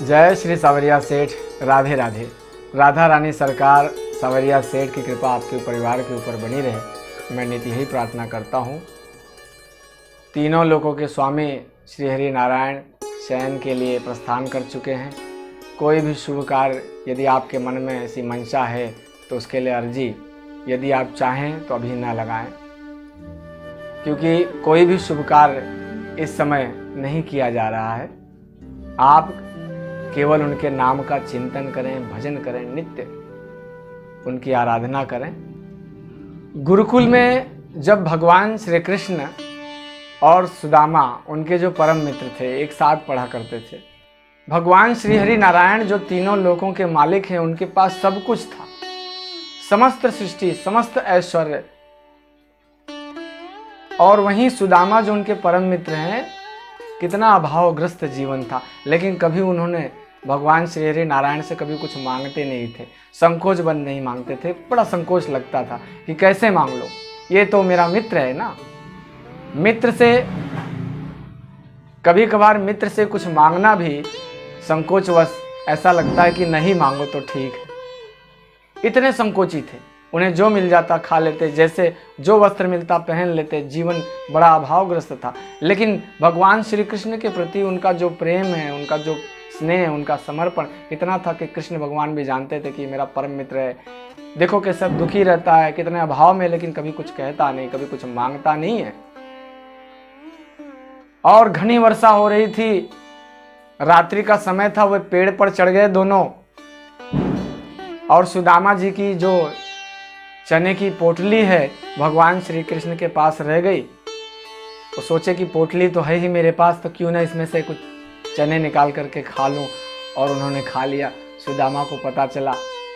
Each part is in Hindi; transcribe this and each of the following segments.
जय श्री सावरिया सेठ। राधे राधे। राधा रानी सरकार सावरिया सेठ की कृपा आपके परिवार के ऊपर बनी रहे, मैं नित्य यही प्रार्थना करता हूँ। तीनों लोकों के स्वामी श्री हरि नारायण शयन के लिए प्रस्थान कर चुके हैं। कोई भी शुभ कार्य यदि आपके मन में ऐसी मंशा है तो उसके लिए अर्जी यदि आप चाहें तो अभी ना लगाएं, क्योंकि कोई भी शुभ कार्य इस समय नहीं किया जा रहा है। आप केवल उनके नाम का चिंतन करें, भजन करें, नित्य उनकी आराधना करें। गुरुकुल में जब भगवान श्री कृष्ण और सुदामा उनके जो परम मित्र थे एक साथ पढ़ा करते थे। भगवान श्री हरि नारायण जो तीनों लोकों के मालिक हैं, उनके पास सब कुछ था, समस्त सृष्टि, समस्त ऐश्वर्य। और वहीं सुदामा जो उनके परम मित्र हैं, कितना अभावग्रस्त जीवन था, लेकिन कभी उन्होंने भगवान श्री हरि नारायण से कभी कुछ मांगते नहीं थे, संकोच बंद नहीं मांगते थे। बड़ा संकोच लगता था कि कैसे मांग लो, ये तो मेरा मित्र है ना। मित्र से कभी कभार मित्र से कुछ मांगना भी संकोचवश ऐसा लगता है कि नहीं मांगो तो ठीक है। इतने संकोची थे, उन्हें जो मिल जाता खा लेते, जैसे जो वस्त्र मिलता पहन लेते। जीवन बड़ा अभावग्रस्त था, लेकिन भगवान श्री कृष्ण के प्रति उनका जो प्रेम है, उनका जो स्नेह, उनका समर्पण इतना था कि कृष्ण भगवान भी जानते थे कि मेरा परम मित्र है। देखो कि सब दुखी रहता है, कितने अभाव में, लेकिन कभी कुछ कहता नहीं, कभी कुछ मांगता नहीं है। और घनी वर्षा हो रही थी, रात्रि का समय था, वे पेड़ पर चढ़ गए दोनों। और सुदामा जी की जो चने की पोटली है भगवान श्री कृष्ण के पास रह गई। वो सोचे कि पोटली तो है ही मेरे पास, तो क्यों ना इसमें से कुछ चने निकाल करके खा लूं। और उन्होंने खा लिया। सुदामा को पता चला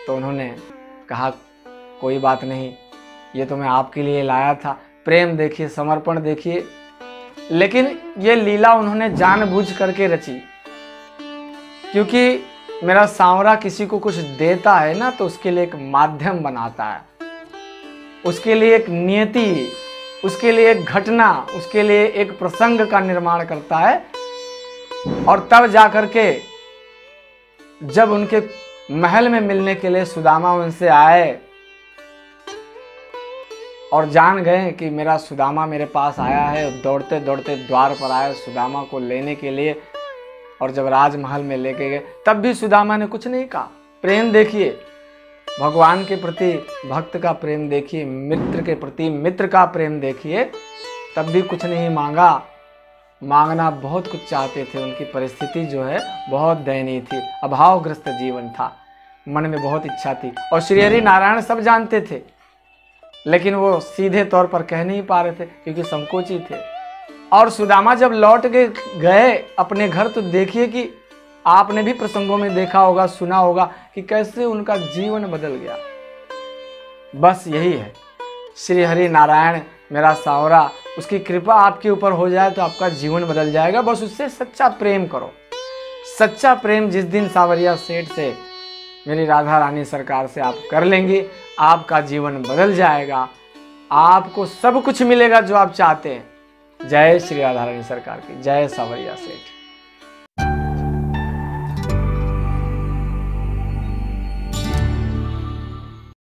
तो उन्होंने कहा कोई बात नहीं, ये तो मैं आपके लिए लाया था। प्रेम देखिए, समर्पण देखिए। लेकिन ये लीला उन्होंने जानबूझ करके रची, क्योंकि मेरा सांवरा किसी को कुछ देता है ना तो उसके लिए एक माध्यम बनाता है, उसके लिए एक नियति, उसके लिए एक घटना, उसके लिए एक प्रसंग का निर्माण करता है। और तब जाकर के जब उनके महल में मिलने के लिए सुदामा उनसे आए और जान गए कि मेरा सुदामा मेरे पास आया है, दौड़ते दौड़ते द्वार पर आए सुदामा को लेने के लिए। और जब राजमहल में लेके गए तब भी सुदामा ने कुछ नहीं कहा। प्रेम देखिए, भगवान के प्रति भक्त का प्रेम देखिए, मित्र के प्रति मित्र का प्रेम देखिए। तब भी कुछ नहीं मांगा। मांगना बहुत कुछ चाहते थे। उनकी परिस्थिति जो है बहुत दयनीय थी, अभावग्रस्त जीवन था, मन में बहुत इच्छा थी। और श्री हरि नारायण सब जानते थे, लेकिन वो सीधे तौर पर कह नहीं पा रहे थे क्योंकि संकोची थे। और सुदामा जब लौट के गए अपने घर तो देखिए कि आपने भी प्रसंगों में देखा होगा, सुना होगा कि कैसे उनका जीवन बदल गया। बस यही है, श्री हरि नारायण मेरा सांवरा, उसकी कृपा आपके ऊपर हो जाए तो आपका जीवन बदल जाएगा। बस उससे सच्चा प्रेम करो। सच्चा प्रेम जिस दिन सावरिया सेठ से, मेरी राधा रानी सरकार से आप कर लेंगे, आपका जीवन बदल जाएगा। आपको सब कुछ मिलेगा जो आप चाहते हैं। जय श्री राधा रानी सरकार की, जय सावरिया सेठ।